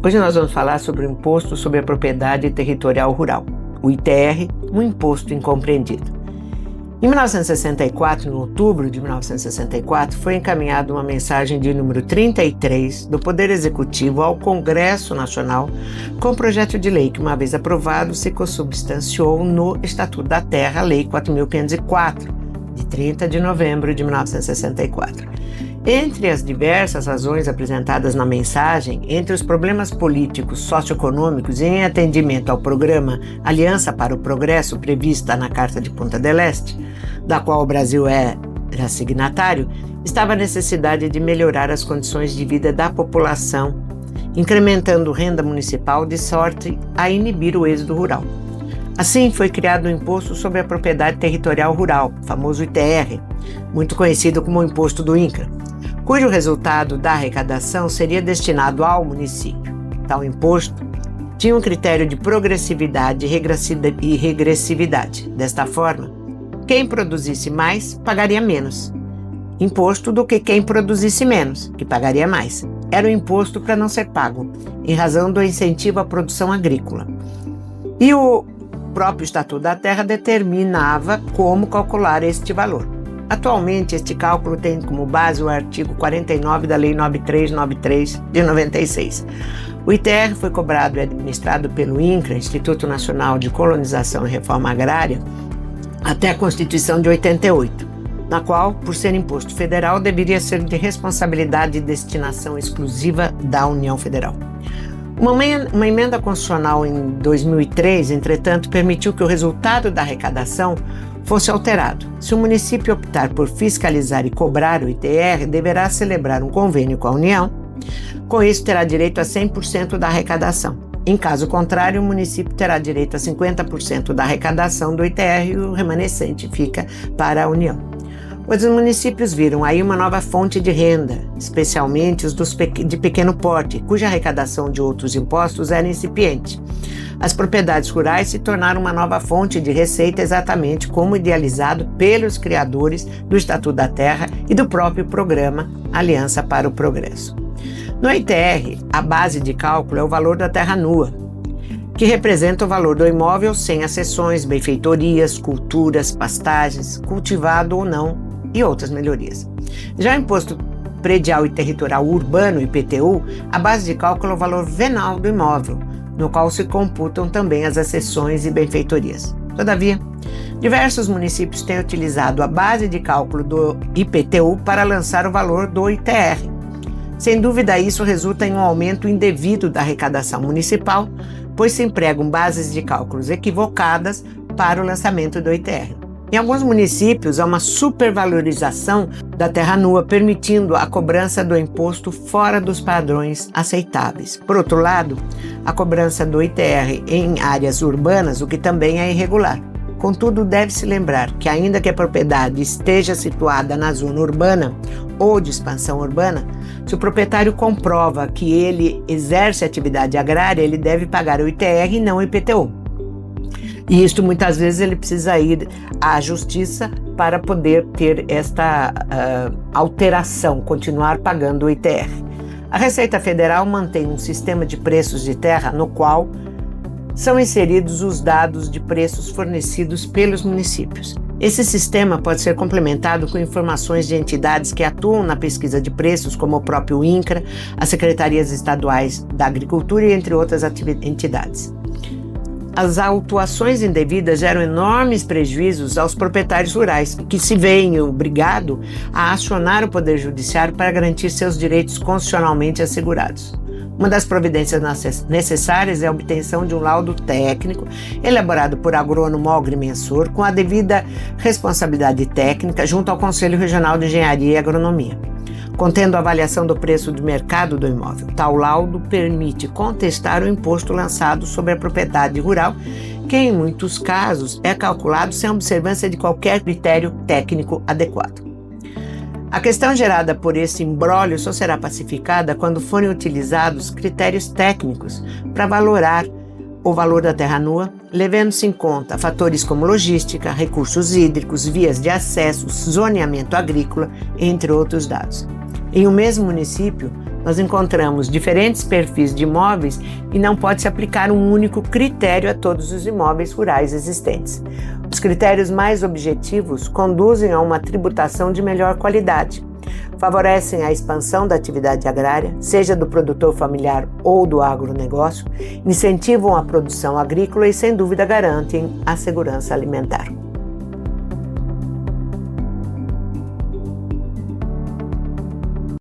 Hoje nós vamos falar sobre o Imposto sobre a Propriedade Territorial Rural, o ITR, um imposto incompreendido. Em 1964, em outubro de 1964, foi encaminhada uma mensagem de número 33 do Poder Executivo ao Congresso Nacional com o projeto de lei que, uma vez aprovado, se consubstanciou no Estatuto da Terra, Lei 4.504, de 30 de novembro de 1964. Entre as diversas razões apresentadas na mensagem, entre os problemas políticos, socioeconômicos e em atendimento ao programa Aliança para o Progresso prevista na Carta de Punta del Este, da qual o Brasil era signatário, estava a necessidade de melhorar as condições de vida da população, incrementando renda municipal de sorte a inibir o êxodo rural. Assim, foi criado o Imposto sobre a Propriedade Territorial Rural, famoso ITR, muito conhecido como o Imposto do INCRA, cujo resultado da arrecadação seria destinado ao município. Tal imposto tinha um critério de progressividade e regressividade. Desta forma, quem produzisse mais pagaria menos imposto do que quem produzisse menos, que pagaria mais. Era um imposto para não ser pago, em razão do incentivo à produção agrícola. E o próprio Estatuto da Terra determinava como calcular este valor. Atualmente, este cálculo tem como base o artigo 49 da Lei 9393 de 96. O ITR foi cobrado e administrado pelo INCRA, Instituto Nacional de Colonização e Reforma Agrária, até a Constituição de 88, na qual, por ser imposto federal, deveria ser de responsabilidade e destinação exclusiva da União Federal. Uma emenda constitucional em 2003, entretanto, permitiu que o resultado da arrecadação fosse alterado. Se o município optar por fiscalizar e cobrar o ITR, deverá celebrar um convênio com a União. Com isso, terá direito a 100% da arrecadação. Em caso contrário, o município terá direito a 50% da arrecadação do ITR e o remanescente fica para a União. Os municípios viram aí uma nova fonte de renda, especialmente os de pequeno porte, cuja arrecadação de outros impostos era incipiente. As propriedades rurais se tornaram uma nova fonte de receita exatamente como idealizado pelos criadores do Estatuto da Terra e do próprio programa Aliança para o Progresso. No ITR, a base de cálculo é o valor da terra nua, que representa o valor do imóvel sem accessões, benfeitorias, culturas, pastagens, cultivado ou não, e outras melhorias. Já o Imposto Predial e Territorial Urbano, IPTU, a base de cálculo é o valor venal do imóvel, no qual se computam também as accessões e benfeitorias. Todavia, diversos municípios têm utilizado a base de cálculo do IPTU para lançar o valor do ITR. Sem dúvida, isso resulta em um aumento indevido da arrecadação municipal, pois se empregam bases de cálculos equivocadas para o lançamento do ITR. Em alguns municípios, há uma supervalorização da terra nua, permitindo a cobrança do imposto fora dos padrões aceitáveis. Por outro lado, a cobrança do ITR em áreas urbanas, o que também é irregular. Contudo, deve-se lembrar que, ainda que a propriedade esteja situada na zona urbana ou de expansão urbana, se o proprietário comprova que ele exerce atividade agrária, ele deve pagar o ITR e não o IPTU. E isto, muitas vezes, ele precisa ir à justiça para poder ter esta alteração, continuar pagando o ITR. A Receita Federal mantém um sistema de preços de terra no qual são inseridos os dados de preços fornecidos pelos municípios. Esse sistema pode ser complementado com informações de entidades que atuam na pesquisa de preços, como o próprio INCRA, as Secretarias Estaduais da Agricultura e entre outras entidades. As autuações indevidas geram enormes prejuízos aos proprietários rurais, que se veem obrigados a acionar o Poder Judiciário para garantir seus direitos constitucionalmente assegurados. Uma das providências necessárias é a obtenção de um laudo técnico elaborado por agrônomo ou agrimensor com a devida responsabilidade técnica junto ao Conselho Regional de Engenharia e Agronomia, contendo a avaliação do preço do mercado do imóvel. Tal laudo permite contestar o imposto lançado sobre a propriedade rural, que em muitos casos é calculado sem observância de qualquer critério técnico adequado. A questão gerada por esse imbróglio só será pacificada quando forem utilizados critérios técnicos para valorar o valor da terra nua, levando-se em conta fatores como logística, recursos hídricos, vias de acesso, zoneamento agrícola, entre outros dados. Em um mesmo município, nós encontramos diferentes perfis de imóveis e não pode se aplicar um único critério a todos os imóveis rurais existentes. Os critérios mais objetivos conduzem a uma tributação de melhor qualidade, favorecem a expansão da atividade agrária, seja do produtor familiar ou do agronegócio, incentivam a produção agrícola e, sem dúvida, garantem a segurança alimentar.